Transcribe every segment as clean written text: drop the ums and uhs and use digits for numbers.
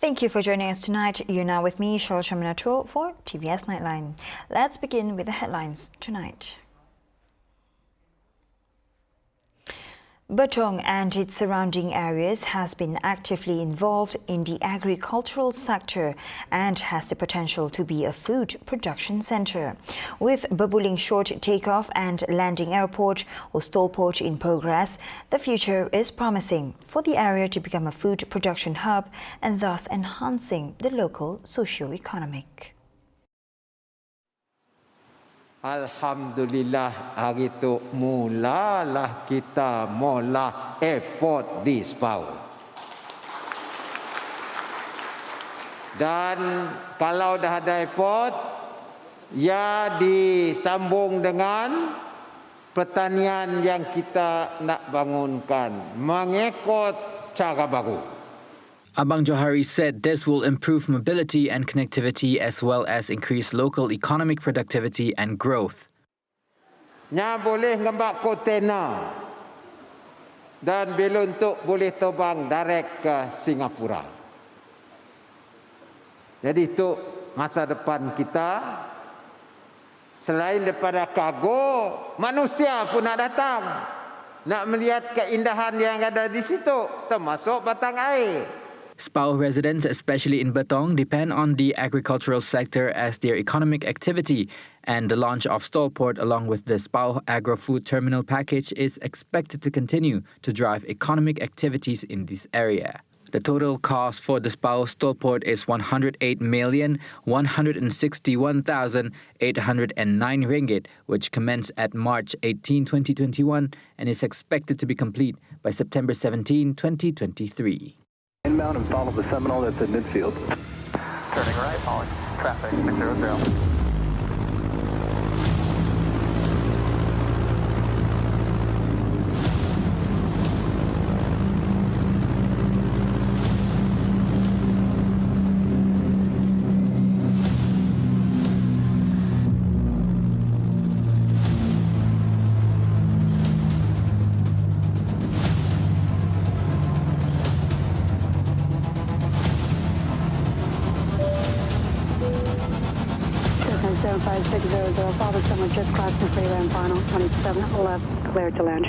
Thank you for joining us tonight. You're now with me, Shal Shaminato, for TVS Nightline. Let's begin with the headlines tonight. Betong and its surrounding areas has been actively involved in the agricultural sector and has the potential to be a food production center. With Babuling Short takeoff and landing airport or STOLPORT in progress, the future is promising for the area to become a food production hub and thus enhancing the local socio-economic. Alhamdulillah hari tu mulalah kita mula airport di SPAOH. Dan kalau dah ada airport, ya disambung dengan pertanian yang kita nak bangunkan mengikut cara baru. Abang Johari said this will improve mobility and connectivity as well as increase local economic productivity and growth. Nya boleh ngembak kontena dan bila untuk boleh terbang direct ke Singapura. Jadi itu masa depan kita. Selain daripada kargo, manusia pun nak datang. Nak melihat keindahan yang ada di situ, termasuk batang air. SPAOH residents, especially in Betong, depend on the agricultural sector as their economic activity, and the launch of STOLPORT along with the SPAOH agro-food terminal package is expected to continue to drive economic activities in this area. The total cost for the SPAOH STOLPORT is 108,161,809 ringgit, which commenced at March 18, 2021 and is expected to be complete by September 17, 2023. Inbound and follow the Seminole that's in midfield. Turning right, following traffic 600. Father Summer just crossed the freeway and final 27 left, cleared to land.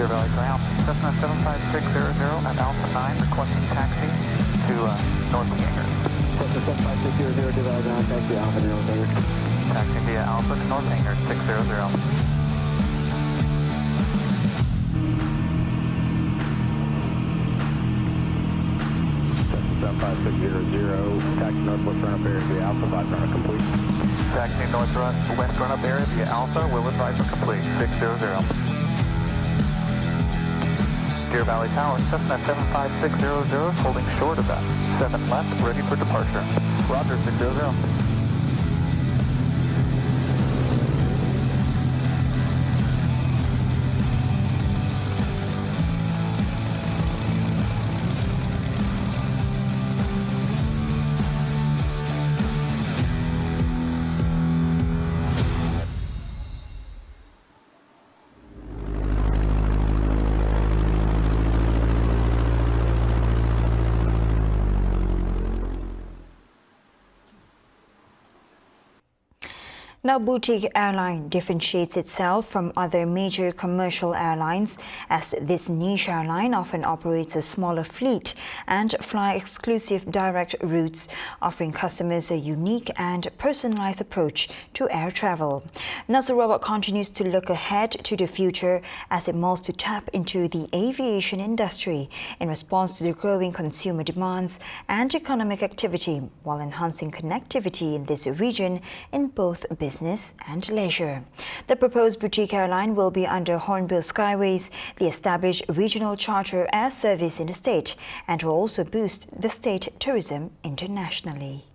Valley ground, Cessna 75600 at Alpha 9, requesting taxi to North Hangar. Cessna 75600 to Valley ground, taxi Alpha to North Hangar. Taxi via Alpha to North Hangar 600. Cessna 75600, taxi northwest run-up area via Alpha 5 run-up complete. Taxi west run-up area via Alpha, will advise for complete 600. Deer Valley Tower, Cessna 75600, holding short of that. 7 left, ready for departure. Roger, 600. Now, Boutique Airline differentiates itself from other major commercial airlines, as this niche airline often operates a smaller fleet and fly exclusive direct routes, offering customers a unique and personalized approach to air travel. Now, Sarawak continues to look ahead to the future as it mulls to tap into the aviation industry in response to the growing consumer demands and economic activity, while enhancing connectivity in this region in both business and leisure. The proposed boutique airline will be under Hornbill Skyways, the established regional charter air service in the state, and will also boost the state tourism internationally.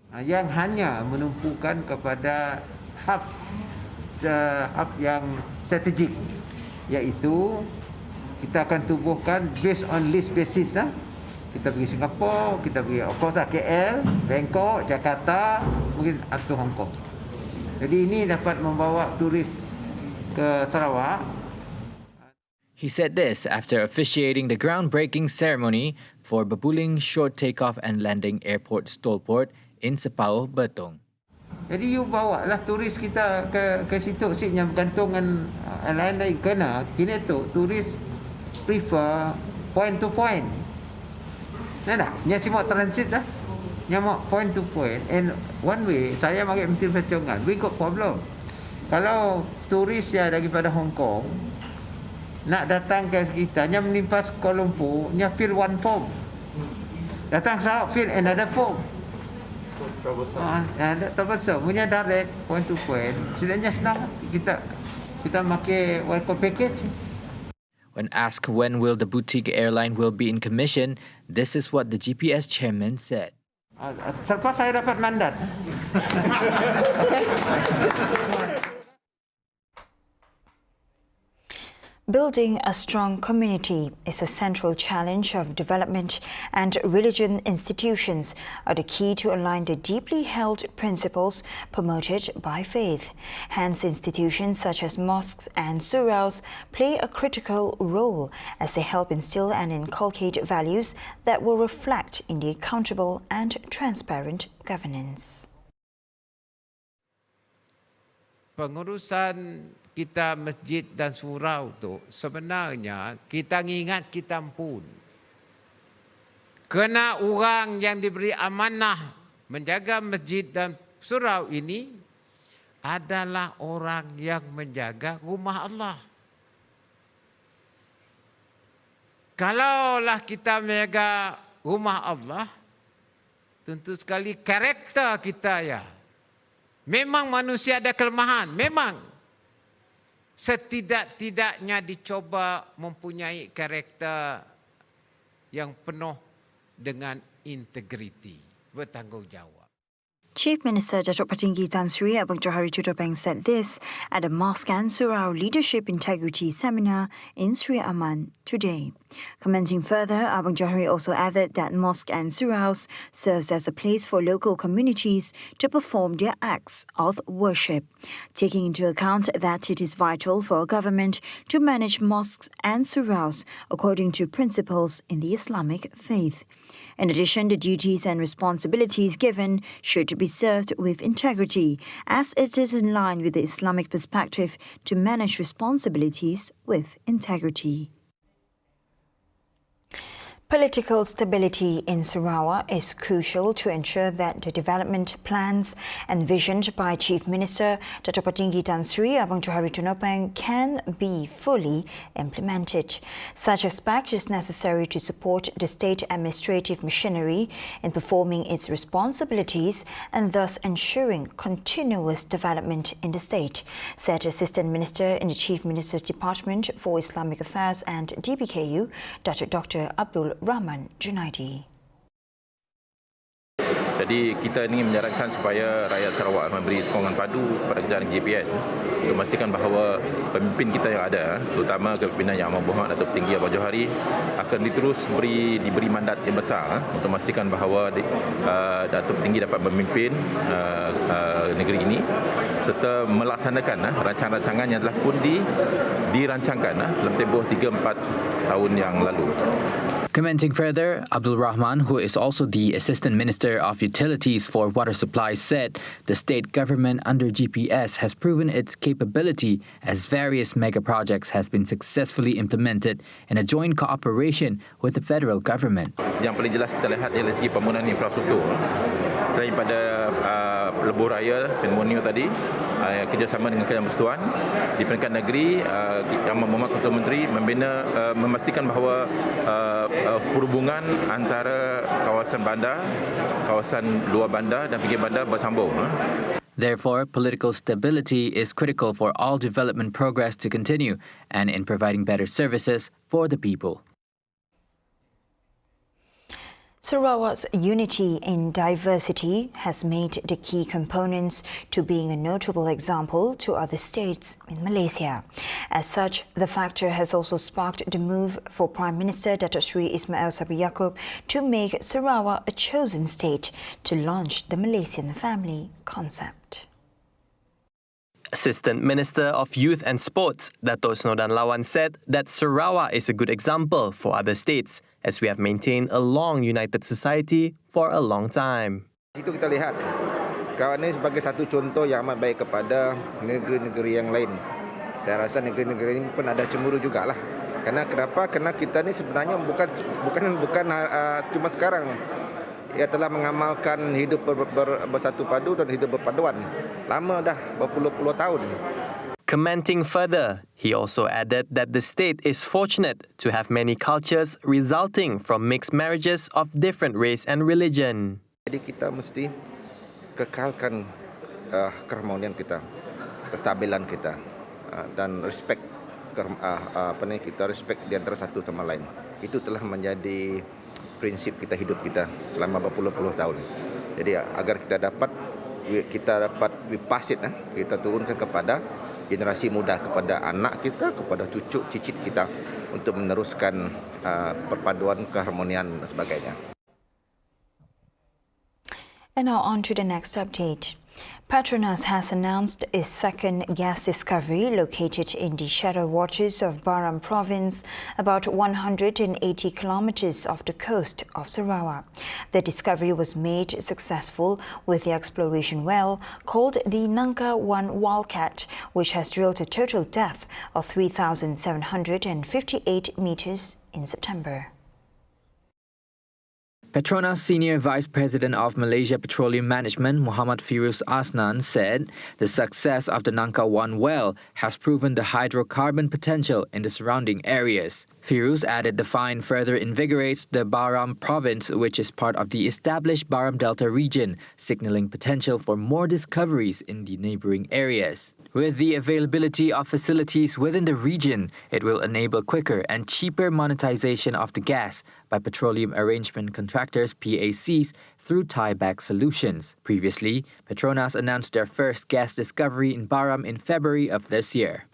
Yang hanya menumpukan kepada hub yang strategik, iaitu kita akan tubuhkan based on list basis lah. Kita pergi Singapura, kita pergi of course KL, Bangkok, Jakarta, mungkin atau Hong Kong. Jadi ini dapat membawa turis ke Sarawak. He said this after officiating the groundbreaking ceremony for Babuling Short Takeoff and Landing Airport Stolport in SPAOH, Betong. Jadi you bawa lah turis kita ke situ, siknya bergantung dengan airline lain. Kena kini tu turis prefer point to point. Nah, nya semua transit dah. Nya mau point to point and one way. Saya bagi menteri percongan, we got problem. Kalau turis ya daripada Hong Kong nak datang ke kita, nya menimpas Kuala Lumpur, nya fill one form. Datang Sarawak fill another form. Troublesome. Punya direct point to point. Sebenarnya senang. Kita pakai welcome package. When asked when will the boutique airline will be in commission, this is what the GPS chairman said. Selepas saya dapat mandat. Okay. Building a strong community is a central challenge of development, and religion institutions are the key to align the deeply held principles promoted by faith. Hence, institutions such as mosques and saraos play a critical role as they help instill and inculcate values that will reflect in the accountable and transparent governance. Pengurusan kita masjid dan surau tu sebenarnya kita ingat kita pun kena orang yang diberi amanah menjaga masjid dan surau ini adalah orang yang menjaga rumah Allah. Kalaulah kita menjaga rumah Allah, tentu sekali karakter kita ya. Memang manusia ada kelemahan, memang. Setidak-tidaknya dicoba mempunyai karakter yang penuh dengan integriti, bertanggungjawab. Chief Minister Datuk Patinggi Tan Sri Abang Johari Tudopeng said this at the Mosque and Surau Leadership Integrity Seminar in Sri Aman today. Commenting further, Abang Johari also added that mosque and suraus serves as a place for local communities to perform their acts of worship, taking into account that it is vital for a government to manage mosques and suraus according to principles in the Islamic faith. In addition, the duties and responsibilities given should be served with integrity, as it is in line with the Islamic perspective to manage responsibilities with integrity. Political stability in Sarawak is crucial to ensure that the development plans envisioned by Chief Minister Datuk Patinggi Tan Sri Abang Johari Tudopeng can be fully implemented. Such a SPAOH is necessary to support the state administrative machinery in performing its responsibilities and thus ensuring continuous development in the state, said Assistant Minister in the Chief Minister's Department for Islamic Affairs and DBKU, Dr. Abdul Rahman Junaidi. Jadi kita ingin menyarankan supaya rakyat Sarawak memberi sokongan padu kepada kerajaan GPS untuk memastikan bahawa pemimpin kita yang ada, terutama kepimpinan Yang Amat Berhormat Datuk Patinggi Abang Johari, akan diberi mandat yang besar untuk memastikan bahawa Datuk Patinggi dapat memimpin negeri ini serta melaksanakan rancangan-rancangan yang telah pun dirancangkan dalam tempoh 3-4 tahun yang lalu. Commenting further, Abdul Rahman, who is also the Assistant Minister of Utilities for Water Supplies, said the state government under GPS has proven its capability as various mega projects has been successfully implemented in a joint cooperation with the federal government. Yang paling jelas kita lihat dari segi pembangunan infrastruktur. Selain pada lebuh raya Pneumonia tadi, kerjasama dengan Kerajaan Persekutuan di peringkat negeri, Yang Berhormat Ketua Menteri memastikan bahawa perhubungan antara kawasan bandar, kawasan luar bandar dan pinggir bandar bersambung. Therefore, political stability is critical for all development progress to continue and in providing better services for the people. Sarawak's unity in diversity has made the key components to being a notable example to other states in Malaysia. As such, the factor has also sparked the move for Prime Minister Datuk Seri Ismail Sabri Yaakob to make Sarawak a chosen state to launch the Malaysian family concept. Assistant Minister of Youth and Sports, Dato' Snodan Lawan, said that Sarawak is a good example for other states, as we have maintained a long united society for a long time. Itu kita lihat kawan ini sebagai satu contoh yang amat baik kepada negeri-negeri yang lain. Saya rasa negeri-negeri ini pun ada cemburu jugalah. Kenapa? Karena kita ni sebenarnya bukan cuma sekarang. Ia telah mengamalkan hidup bersatu padu dan hidup berpaduan. Lama dah, berpuluh-puluh tahun. Commenting further, he also added that the state is fortunate to have many cultures resulting from mixed marriages of different race and religion. Jadi kita mesti kekalkan keharmonian kita, kestabilan kita, dan respect kita respect di antara satu sama lain. Itu telah menjadi prinsip kita hidup kita selama berpuluh-puluh tahun. Jadi agar kita dapat kita turunkan kepada generasi muda, kepada anak kita, kepada cucu cicit kita untuk meneruskan perpaduan, keharmonian dan sebagainya. And now on to the next update. Petronas has announced its second gas discovery located in the shadow waters of BARAM province, about 180 kilometers off the coast of Sarawak. The discovery was made successful with the exploration well called the Nangka 1 Wildcat, which has drilled a total depth of 3,758 meters in September. Petronas Senior Vice President of Malaysia Petroleum Management, Muhammad Firuz Asnan, said the success of the Nangka 1 well has proven the hydrocarbon potential in the surrounding areas. Firuz added the find further invigorates the BARAM province, which is part of the established BARAM Delta region, signaling potential for more discoveries in the neighboring areas. With the availability of facilities within the region, it will enable quicker and cheaper monetization of the gas by petroleum arrangement contractors PACs through tieback solutions. Previously, Petronas announced their first gas discovery in BARAM in February of this year.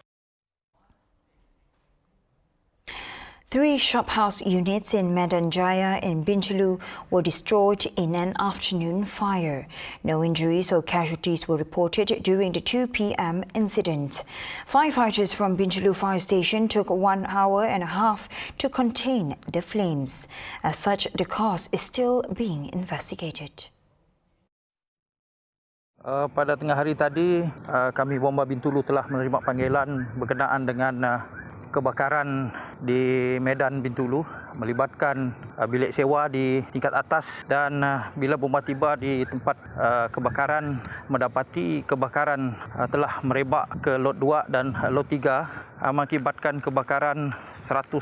3 shophouse units in Medan Jaya in Bintulu were destroyed in an afternoon fire. No injuries or casualties were reported during the 2 p.m. incident. Firefighters from Bintulu Fire Station took 1 hour and a half to contain the flames. As such, the cause is still being investigated. Pada tengah hari tadi, kami Bomba Bintulu telah menerima panggilan berkenaan dengan kebakaran di Medan Bintulu melibatkan bilik sewa di tingkat atas, dan bila bomba tiba di tempat kebakaran mendapati kebakaran telah merebak ke lot 2 dan lot 3 mengakibatkan kebakaran 100%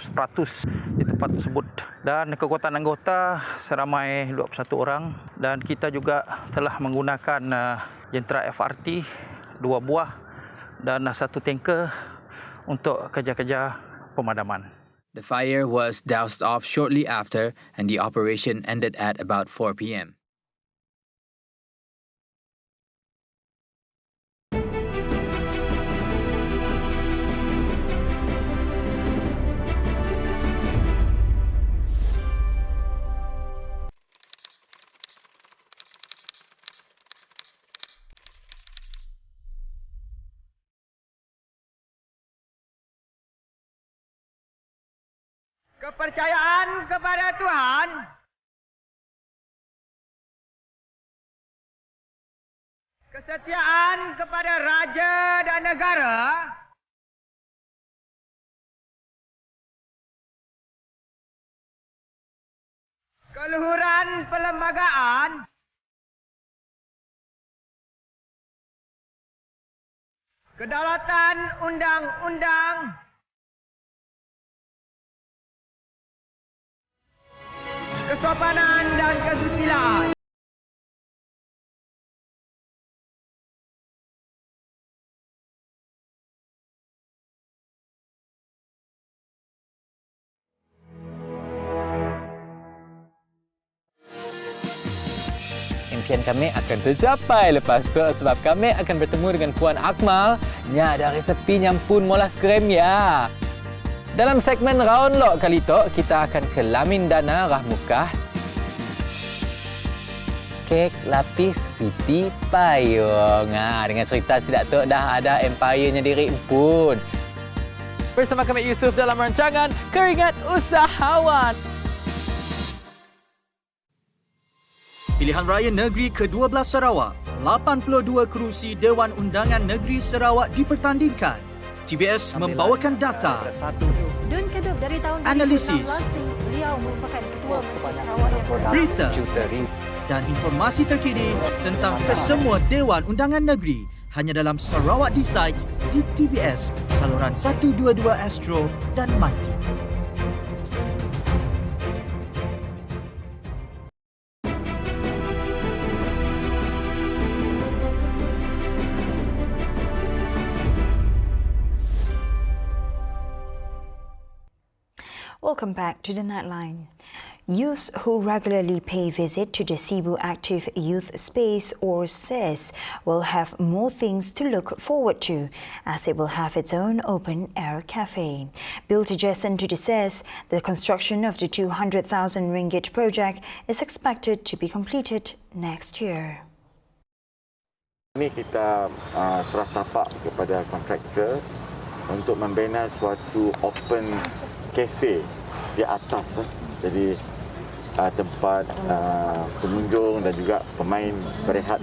di tempat tersebut, dan kekuatan anggota seramai 21 orang, dan kita juga telah menggunakan jentera FRT 2 buah dan 1 tanker untuk kerja-kerja pemadaman. The fire was doused off shortly after, and the operation ended at about 4 p.m. Kepercayaan kepada Tuhan, kesetiaan kepada raja dan negara, keluhuran perlembagaan, kedaulatan undang-undang, kesopanan dan kesusilaan. Impian kami akan tercapai lepas tu sebab kami akan bertemu dengan Puan Akmal nya ada resepi nyampun molas krem ya. Dalam segmen Round Lock kali tu, kita akan ke Lamindana Rahmukah. Kek lapis Siti Payung. Dengan cerita tidak tu dah ada empire-nya diri pun. Bersama kami Yusuf dalam rancangan Keringat Usahawan. Pilihan Raya Negeri ke-12 Sarawak, 82 kerusi Dewan Undangan Negeri Sarawak dipertandingkan. TVS membawakan data, analisis, berita dan informasi terkini tentang kesemua Dewan Undangan Negeri hanya dalam Sarawak Decides di TVS, saluran 122 Astro dan Mighty. Welcome back to the Nightline. Youths who regularly pay visit to the Cebu Active Youth Space or SARAWAK'S will have more things to look forward to as it will have its own open-air cafe. Built adjacent to the SARAWAK'S, the construction of the 200,000 ringgit project is expected to be completed next year. Ini kita serah tapak kepada kontraktor untuk membina suatu open cafe di atas. Jadi tempat pengunjung dan juga pemain berehat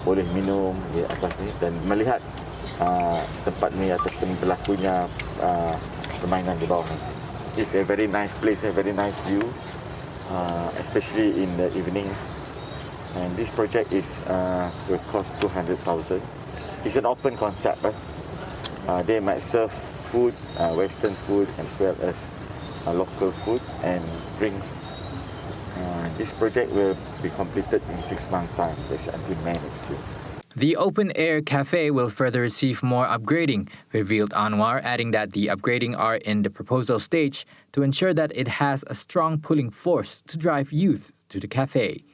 boleh minum di atas ni dan melihat tempat ni ataupun berlakunya permainan di bawah ni. It's a very nice place, a very nice view, especially in the evening. And this project will cost 200,000. It's an open concept. They might serve food, Western food as well as local food and drinks. This project will be completed in 6 months' time, that's until May next year. The open-air cafe will further receive more upgrading, revealed Anwar, adding that the upgrading are in the proposal stage to ensure that it has a strong pulling force to drive youth to the cafe.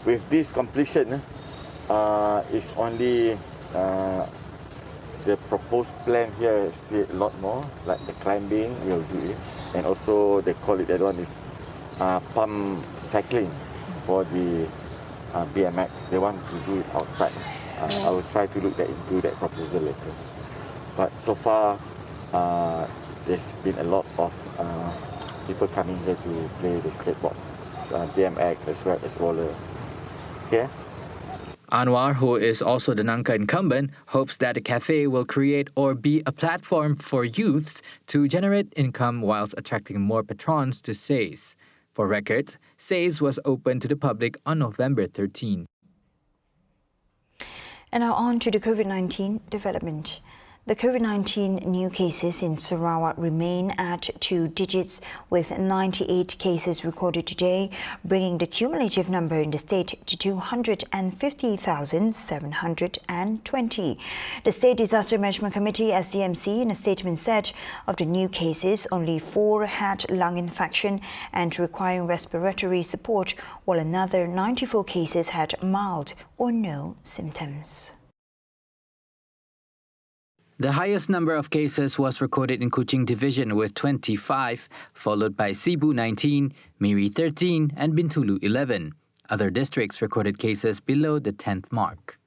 With this completion, it's only the proposed plan here is still a lot more, like the climbing, we'll do it. And also they call it, that one is pump cycling for the BMX. They want to do it outside. I will try to look into that proposal later. But so far, there's been a lot of people coming here to play the skateboard, BMX as well as roller. Okay? Anwar, who is also the Nangka incumbent, hopes that the cafe will create or be a platform for youths to generate income whilst attracting more patrons to SARAWAK'S. For records, SARAWAK'S was open to the public on November 13. And now on to the COVID-19 development. The COVID-19 new cases in Sarawak remain at 2 digits, with 98 cases recorded today, bringing the cumulative number in the state to 250,720. The State Disaster Management Committee, SDMC, in a statement said of the new cases, only 4 had lung infection and requiring respiratory support, while another 94 cases had mild or no symptoms. The highest number of cases was recorded in Kuching Division with 25, followed by Cebu 19, Miri 13 and Bintulu 11. Other districts recorded cases below the 10th mark.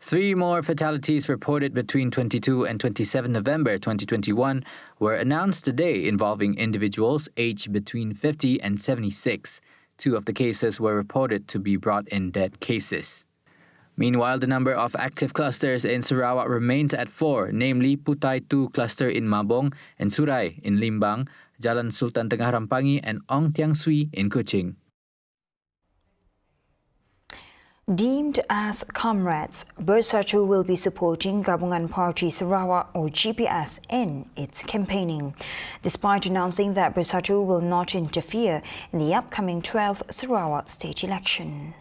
3 more fatalities reported between 22 and 27 November 2021 were announced today involving individuals aged between 50 and 76. 2 of the cases were reported to be brought in dead cases. Meanwhile, the number of active clusters in Sarawak remains at 4, namely Putai 2 cluster in Mabong and Surai in Limbang, Jalan Sultan Tengah Rampangi and Ong Tiang Sui in Kuching. Deemed as comrades, Bersatu will be supporting Gabungan Party Sarawak or GPS in its campaigning, despite announcing that Bersatu will not interfere in the upcoming 12th Sarawak state election.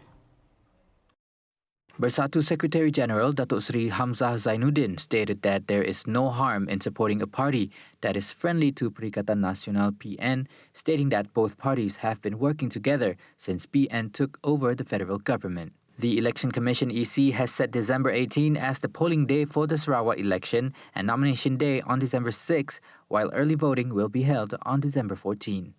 Bersatu Secretary-General Datuk Seri Hamzah Zainuddin stated that there is no harm in supporting a party that is friendly to Perikatan Nasional PN, stating that both parties have been working together since PN took over the federal government. The Election Commission EC has set December 18 as the polling day for the Sarawak election and nomination day on December 6, while early voting will be held on December 14.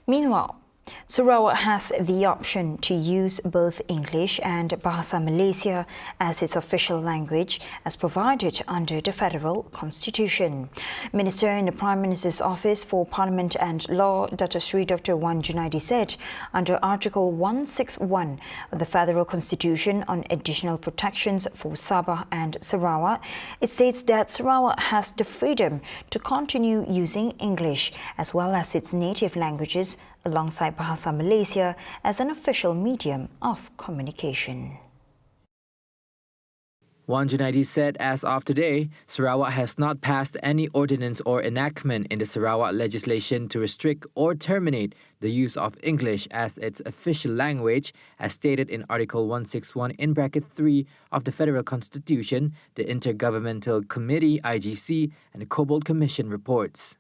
Meanwhile, Sarawak has the option to use both English and Bahasa Malaysia as its official language as provided under the Federal Constitution. Minister in the Prime Minister's Office for Parliament and Law, Dato Sri Dr. Wan Junaidi said, under Article 161 of the Federal Constitution on additional protections for Sabah and Sarawak, it states that Sarawak has the freedom to continue using English as well as its native languages alongside Bahasa Malaysia as an official medium of communication. Wan Junaidi said as of today, Sarawak has not passed any ordinance or enactment in the Sarawak legislation to restrict or terminate the use of English as its official language, as stated in Article 161 in bracket 3 of the Federal Constitution, the Intergovernmental Committee (IGC) and the Cobalt Commission reports.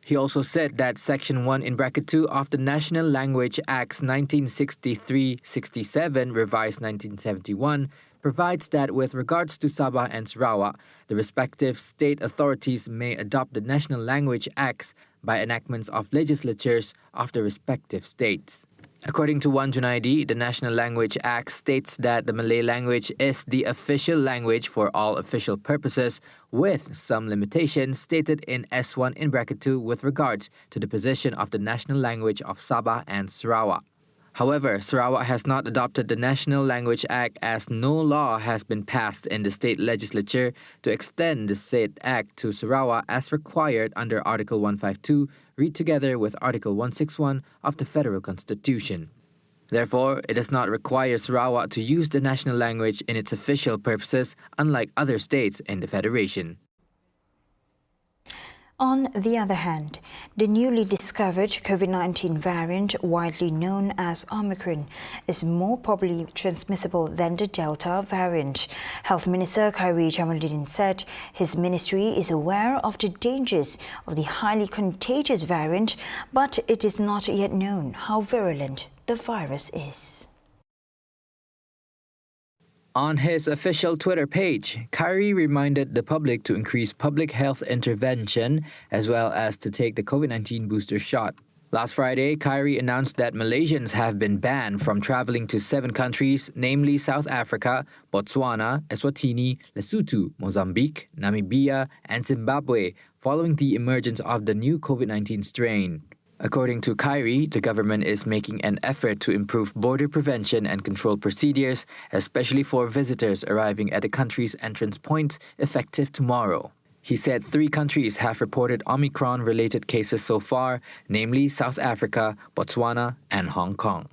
He also said that Section 1 in bracket 2 of the National Language Acts 1963-67, revised 1971, provides that with regards to Sabah and Sarawak, the respective state authorities may adopt the National Language Acts by enactments of legislatures of the respective states. According to Wan Junaidi, the National Language Act states that the Malay language is the official language for all official purposes, with some limitations stated in S1 in bracket 2 with regards to the position of the national language of Sabah and Sarawak. However, Sarawak has not adopted the National Language Act as no law has been passed in the state legislature to extend the said act to Sarawak as required under Article 152, read together with Article 161 of the Federal Constitution. Therefore, it does not require Sarawak to use the national language in its official purposes, unlike other states in the Federation. On the other hand, the newly discovered COVID-19 variant, widely known as Omicron, is more probably transmissible than the Delta variant. Health Minister Khairi Jamaluddin said his ministry is aware of the dangers of the highly contagious variant, but it is not yet known how virulent the virus is. On his official Twitter page, Khairi reminded the public to increase public health intervention as well as to take the COVID-19 booster shot. Last Friday, Khairi announced that Malaysians have been banned from travelling to 7 countries, namely South Africa, Botswana, Eswatini, Lesotho, Mozambique, Namibia and Zimbabwe, following the emergence of the new COVID-19 strain. According to Khairi, the government is making an effort to improve border prevention and control procedures, especially for visitors arriving at the country's entrance points, effective tomorrow. He said 3 countries have reported Omicron-related cases so far, namely South Africa, Botswana and Hong Kong.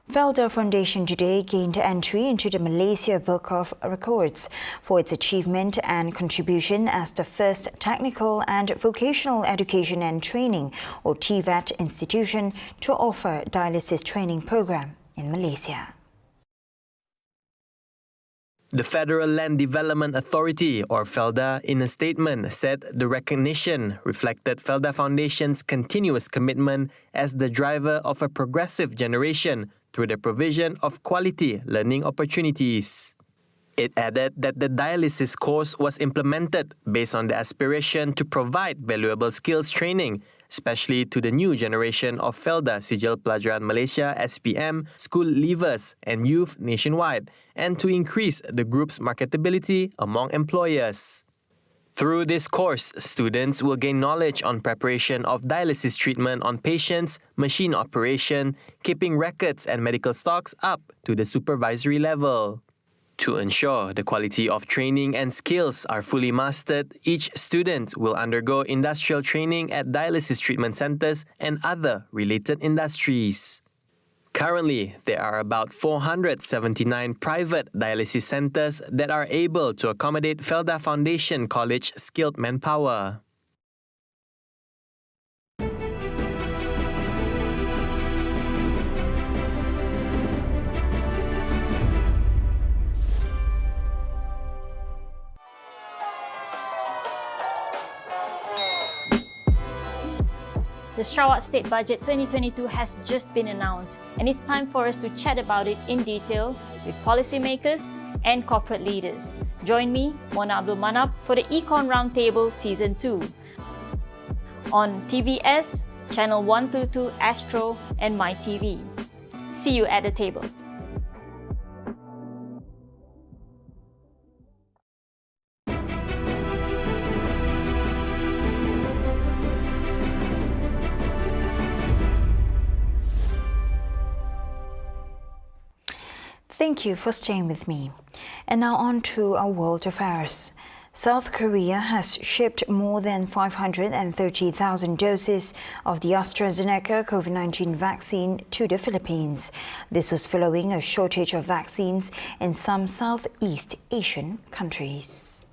FELDA Foundation today gained entry into the Malaysia Book of Records for its achievement and contribution as the first technical and vocational education and training or TVET institution to offer dialysis training program in Malaysia. The Federal Land Development Authority, or FELDA, in a statement said the recognition reflected FELDA Foundation's continuous commitment as the driver of a progressive generation through the provision of quality learning opportunities. It added that the dialysis course was implemented based on the aspiration to provide valuable skills training especially to the new generation of FELDA Sijil Pelajaran Malaysia (SPM) school leavers and youth nationwide, and to increase the group's marketability among employers. Through this course, students will gain knowledge on preparation of dialysis treatment on patients, machine operation, keeping records and medical stocks up to the supervisory level. To ensure the quality of training and skills are fully mastered, each student will undergo industrial training at dialysis treatment centers and other related industries. Currently, there are about 479 private dialysis centers that are able to accommodate FELDA Foundation College skilled manpower. The Sarawak State Budget 2022 has just been announced, and it's time for us to chat about it in detail with policymakers and corporate leaders. Join me, Mona Abdul Manap, for the Econ Roundtable Season 2 on TVS, Channel 122 Astro and MyTV. See you at the table. Thank you for staying with me. And now on to our world affairs. South Korea has shipped more than 530,000 doses of the AstraZeneca COVID-19 vaccine to the Philippines. This was following a shortage of vaccines in some Southeast Asian countries.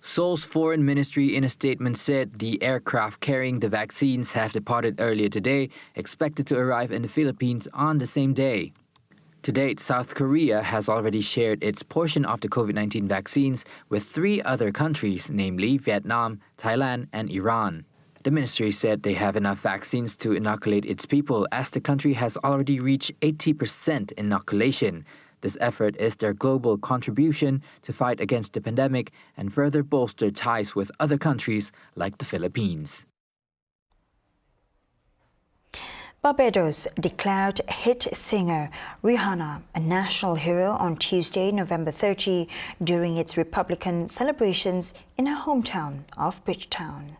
Seoul's foreign ministry in a statement said the aircraft carrying the vaccines have departed earlier today, expected to arrive in the Philippines on the same day. To date, South Korea has already shared its portion of the COVID-19 vaccines with 3 other countries, namely Vietnam, Thailand, and Iran. The ministry said they have enough vaccines to inoculate its people, as the country has already reached 80% inoculation. This effort is their global contribution to fight against the pandemic and further bolster ties with other countries like the Philippines. Barbados declared hit singer Rihanna a national hero on Tuesday, November 30, during its Republican celebrations in her hometown of Bridgetown.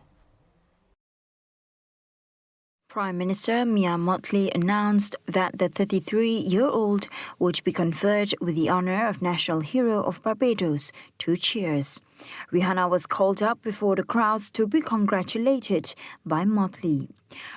Prime Minister Mia Mottley announced that the 33-year-old would be conferred with the honor of National Hero of Barbados, 2 cheers. Rihanna was called up before the crowds to be congratulated by Mottley.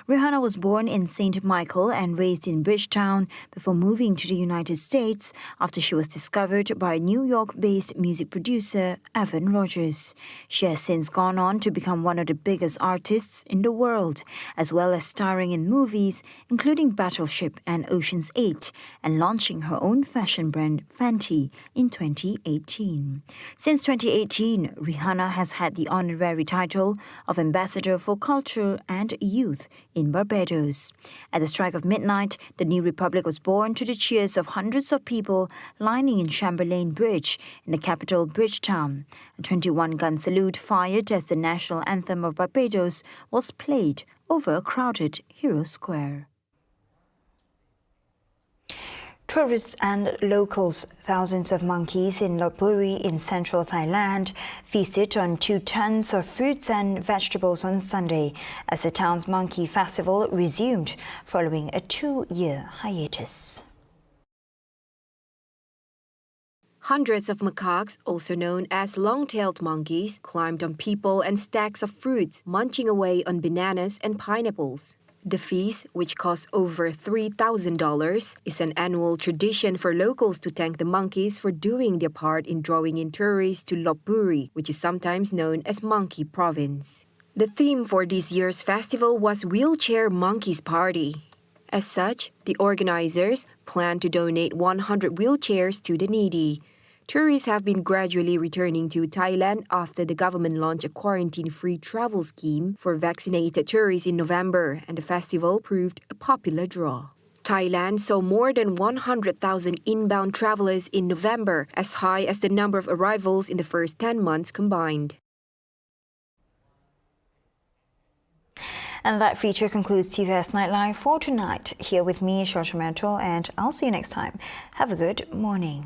Rihanna was born in St. Michael and raised in Bridgetown before moving to the United States after she was discovered by New York-based music producer Evan Rogers. She has since gone on to become one of the biggest artists in the world, as well as starring in movies including Battleship and Ocean's 8, and launching her own fashion brand Fenty in 2018. Since 2018, Rihanna has had the honorary title of Ambassador for Culture and Youth in Barbados. At the strike of midnight, the new republic was born to the cheers of hundreds of people lining in Chamberlain Bridge in the capital Bridgetown. A 21-gun salute fired as the national anthem of Barbados was played over a crowded Hero Square. Tourists and locals, thousands of monkeys in Lopburi in central Thailand, feasted on 2 tons of fruits and vegetables on Sunday as the town's monkey festival resumed following a 2-year hiatus. Hundreds of macaques, also known as long-tailed monkeys, climbed on people and stacks of fruits, munching away on bananas and pineapples. The feast, which costs over $3,000, is an annual tradition for locals to thank the monkeys for doing their part in drawing in tourists to Lopburi, which is sometimes known as Monkey Province. The theme for this year's festival was Wheelchair Monkeys Party. As such, the organizers plan to donate 100 wheelchairs to the needy. Tourists have been gradually returning to Thailand after the government launched a quarantine-free travel scheme for vaccinated tourists in November, and the festival proved a popular draw. Thailand saw more than 100,000 inbound travelers in November, as high as the number of arrivals in the first 10 months combined. And that feature concludes TVS Nightline for tonight. Here with me, Shoshamanto, and I'll see you next time. Have a good morning.